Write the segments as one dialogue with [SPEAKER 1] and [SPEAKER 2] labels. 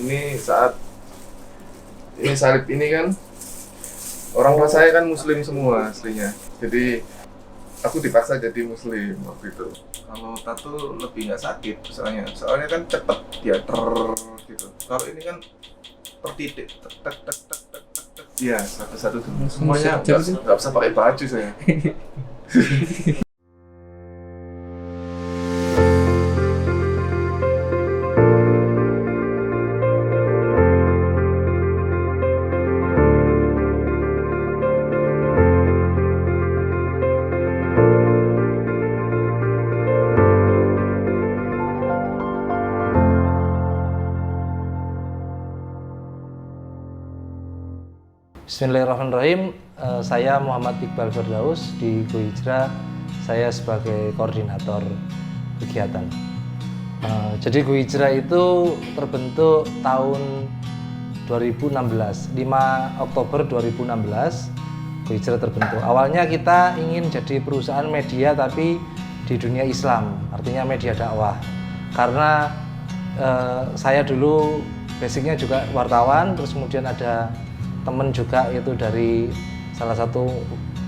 [SPEAKER 1] ini salib ini kan orang tua saya kan muslim semua aslinya, jadi aku dipaksa jadi muslim waktu itu. Kalau tato lebih nggak sakit soalnya kan cepet dia gitu. Kalau ini kan per titik tek tek tek tek tek tek, tek. Ya satu-satu dulu semuanya nggak usah pakai baju saya.
[SPEAKER 2] Bismillahirrahmanirrahim. Saya Muhammad Iqbal Firdaus di Go Hijrah. Saya sebagai koordinator kegiatan. Jadi Go Hijrah itu terbentuk tahun 2016, 5 Oktober 2016. Go Hijrah terbentuk. Awalnya kita ingin jadi perusahaan media tapi di dunia Islam, artinya media dakwah. Karena saya dulu basicnya juga wartawan, terus kemudian ada temen juga itu dari salah satu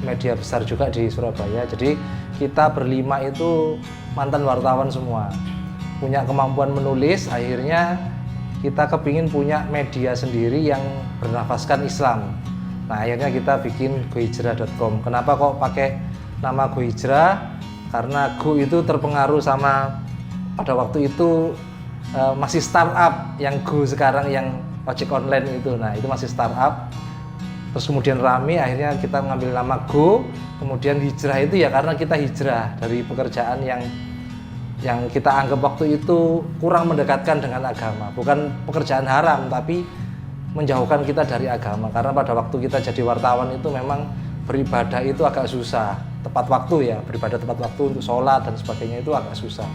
[SPEAKER 2] media besar juga di Surabaya. Jadi kita berlima itu mantan wartawan semua, punya kemampuan menulis. Akhirnya kita kepingin punya media sendiri yang bernafaskan Islam. Nah akhirnya kita bikin gohijrah.com. Kenapa kok pakai nama Go Hijrah? Karena Go itu terpengaruh sama pada waktu itu masih startup, yang Go sekarang yang ojek online itu. Nah itu masih startup, terus kemudian rame, akhirnya kita mengambil nama Go. Kemudian hijrah itu ya karena kita hijrah dari pekerjaan yang kita anggap waktu itu kurang mendekatkan dengan agama. Bukan pekerjaan haram, tapi menjauhkan kita dari agama. Karena pada waktu kita jadi wartawan itu memang beribadah itu agak susah, tepat waktu ya, beribadah tepat waktu untuk sholat dan sebagainya itu agak susah.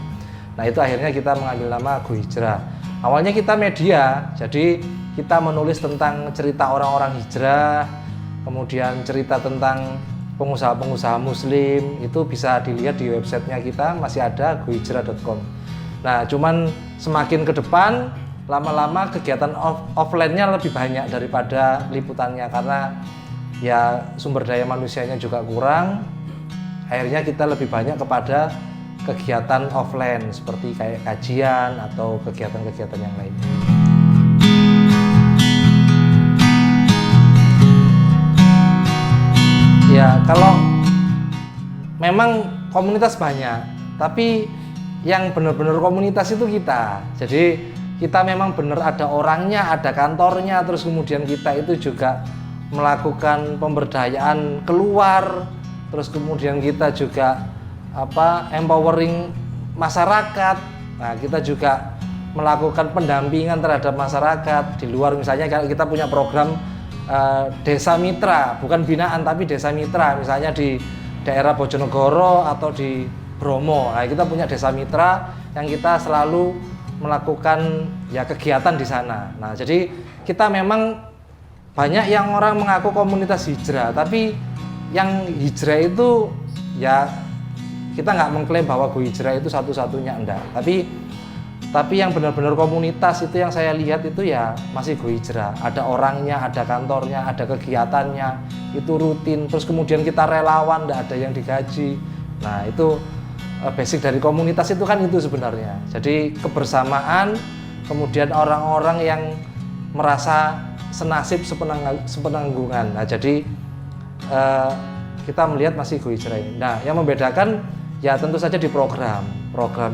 [SPEAKER 2] Nah itu akhirnya kita mengambil nama Go Hijrah. Awalnya kita media, jadi kita menulis tentang cerita orang-orang hijrah, kemudian cerita tentang pengusaha-pengusaha muslim, itu bisa dilihat di websitenya kita, masih ada gohijrah.com. Nah cuman semakin ke depan, lama-lama kegiatan offline-nya lebih banyak daripada liputannya, karena ya sumber daya manusianya juga kurang. Akhirnya kita lebih banyak kepada kegiatan offline seperti kayak kajian atau kegiatan-kegiatan yang lain. Ya kalau memang komunitas banyak, tapi yang benar-benar komunitas itu kita. Jadi kita memang benar ada orangnya, ada kantornya, terus kemudian kita itu juga melakukan pemberdayaan keluar, terus kemudian kita juga empowering masyarakat. Nah, kita juga melakukan pendampingan terhadap masyarakat di luar. Misalnya kalau kita punya program desa mitra, bukan binaan tapi desa mitra, misalnya di daerah Bojonegoro atau di Bromo. Nah, kita punya desa mitra yang kita selalu melakukan ya kegiatan di sana. Nah, jadi kita memang banyak yang orang mengaku komunitas hijrah, tapi yang hijrah itu ya kita nggak mengklaim bahwa Go Hijrah itu satu-satunya, enggak. Tapi yang benar-benar komunitas itu yang saya lihat itu ya masih Go Hijrah. Ada orangnya, ada kantornya, ada kegiatannya, itu rutin. Terus kemudian kita relawan, enggak ada yang digaji. Nah itu basic dari komunitas itu kan itu sebenarnya. Jadi kebersamaan, kemudian orang-orang yang merasa senasib sepenanggungan. Nah jadi kita melihat masih Go Hijrah ini. Nah yang membedakan ya tentu saja di program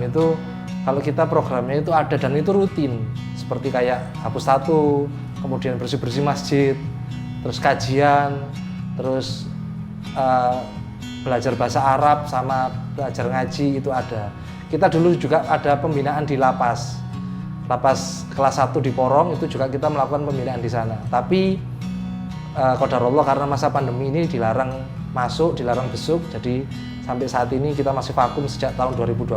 [SPEAKER 2] itu, kalau kita programnya itu ada dan itu rutin, seperti kayak hapus tato, kemudian bersih-bersih masjid, terus kajian, terus belajar bahasa Arab sama belajar ngaji itu ada. Kita dulu juga ada pembinaan di lapas kelas 1 di Porong, itu juga kita melakukan pembinaan di sana. Tapi qadarullah karena masa pandemi ini dilarang masuk, dilarang besuk, jadi sampai saat ini kita masih vakum sejak tahun 2020.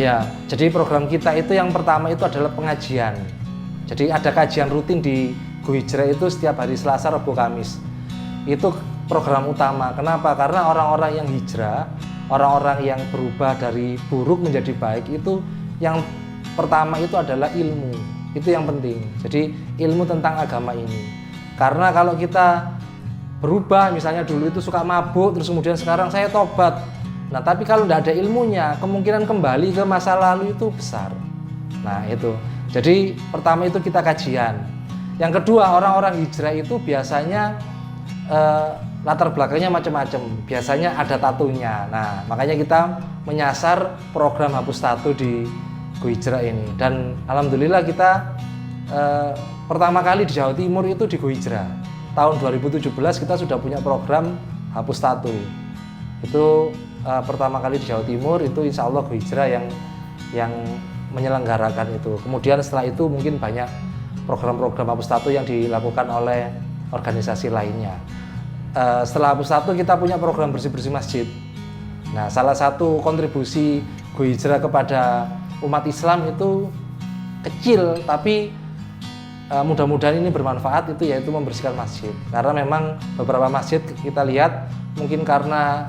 [SPEAKER 2] Ya, jadi program kita itu yang pertama itu adalah pengajian. Jadi ada kajian rutin di Go Hijrah itu setiap hari Selasa, Rabu, Kamis. Itu program utama. Kenapa? Karena orang-orang yang hijrah, orang-orang yang berubah dari buruk menjadi baik itu yang pertama itu adalah ilmu. Itu yang penting. Jadi ilmu tentang agama ini. Karena kalau kita berubah, misalnya dulu itu suka mabuk, terus kemudian sekarang saya tobat. Nah, tapi kalau tidak ada ilmunya, kemungkinan kembali ke masa lalu itu besar. Nah, itu. Jadi pertama itu kita kajian. Yang kedua, orang-orang hijrah itu biasanya latar belakangnya macam-macam. Biasanya ada tatunya. Nah, makanya kita menyasar program hapus tatu di Go Hijrah ini. Dan alhamdulillah kita pertama kali di Jawa Timur itu di Go Hijrah. Tahun 2017 kita sudah punya program hapus tatu. Itu pertama kali di Jawa Timur, itu insya Allah Go Hijrah yang menyelenggarakan itu. Kemudian setelah itu mungkin banyak program-program hapus tatu yang dilakukan oleh organisasi lainnya. Setelah hapus tatu kita punya program bersih-bersih masjid. Nah, salah satu kontribusi Go Hijrah kepada umat Islam itu kecil, tapi mudah-mudahan ini bermanfaat, itu yaitu membersihkan masjid. Karena memang beberapa masjid kita lihat mungkin karena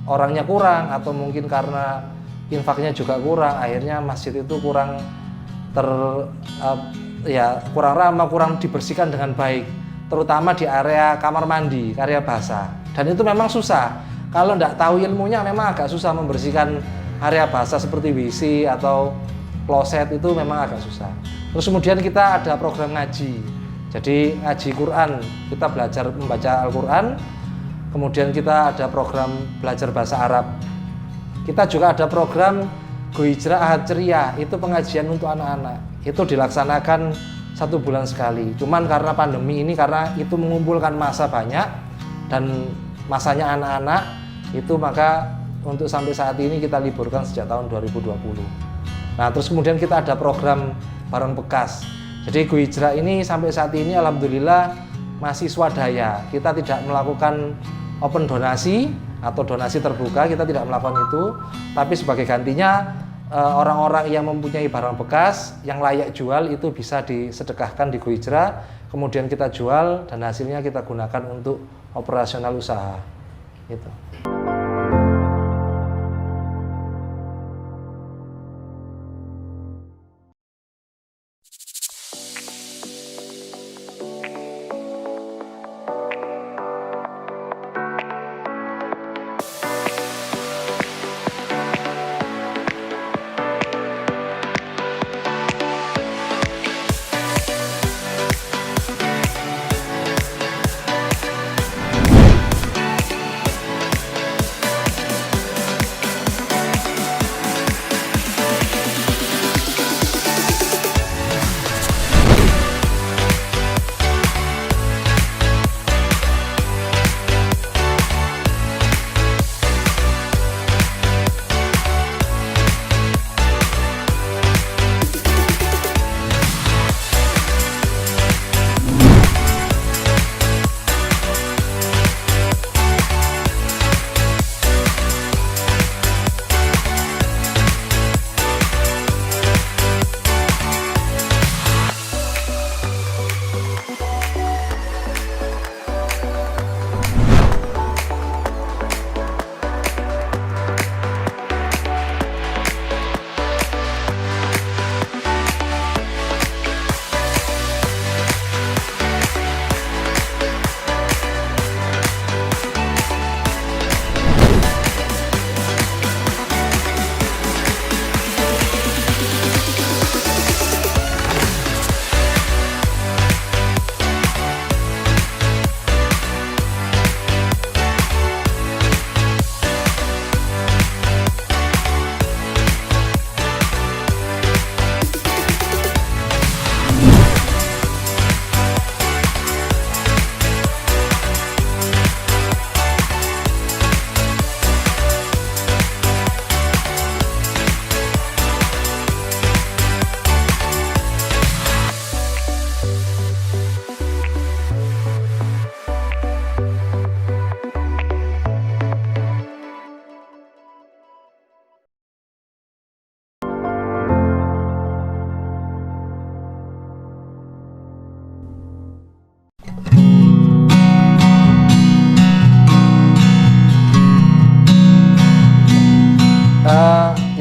[SPEAKER 2] orangnya kurang atau mungkin karena infaknya juga kurang, akhirnya masjid itu kurang kurang ramah, kurang dibersihkan dengan baik, terutama di area kamar mandi, area basah. Dan itu memang susah. Kalau tidak tahu ilmunya memang agak susah membersihkan area basah seperti WC atau kloset, itu memang agak susah. Terus kemudian kita ada program ngaji. Jadi ngaji Quran, kita belajar membaca Al-Quran. Kemudian kita ada program belajar bahasa Arab. Kita juga ada program Go Hijrah Ahad Ceria, itu pengajian untuk anak-anak. Itu dilaksanakan 1 bulan sekali. Cuman karena pandemi ini, karena itu mengumpulkan massa banyak dan masanya anak-anak, itu maka untuk sampai saat ini kita liburkan sejak tahun 2020. Nah, terus kemudian kita ada program barang bekas. Jadi Go Hijrah ini sampai saat ini alhamdulillah masih swadaya. Kita tidak melakukan open donasi atau donasi terbuka, kita tidak melakukan itu. Tapi sebagai gantinya orang-orang yang mempunyai barang bekas yang layak jual itu bisa disedekahkan di Go Hijrah, kemudian kita jual dan hasilnya kita gunakan untuk operasional usaha. Gitu.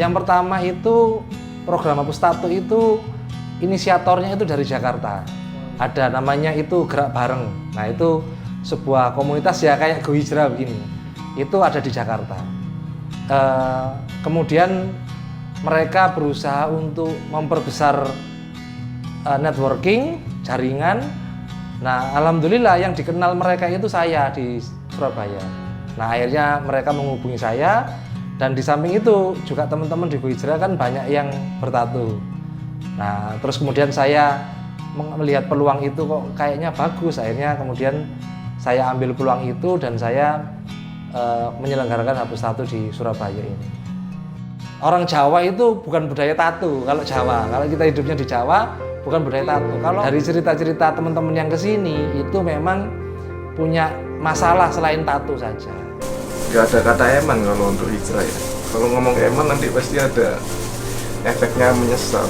[SPEAKER 2] Yang pertama itu program Hapus Tato itu inisiatornya itu dari Jakarta. Ada namanya itu Gerak Bareng. Nah itu sebuah komunitas ya kayak Go Hijrah begini. Itu ada di Jakarta. Kemudian mereka berusaha untuk memperbesar networking, jaringan. Nah, alhamdulillah yang dikenal mereka itu saya di Surabaya. Nah, akhirnya mereka menghubungi saya, dan di samping itu juga teman-teman di Go Hijrah kan banyak yang bertato. Nah, terus kemudian saya melihat peluang itu kok kayaknya bagus. Akhirnya kemudian saya ambil peluang itu dan saya menyelenggarakan Hapus Tato di Surabaya ini. Orang Jawa itu bukan budaya tato. Kalau Jawa, kalau kita hidupnya di Jawa, bukan budaya tato. Kalau dari cerita-cerita teman-teman yang kesini itu memang punya masalah selain tato saja.
[SPEAKER 1] Gak ada kata eman kalau untuk hijrah ya. Kalau ngomong eman nanti pasti ada efeknya menyesal.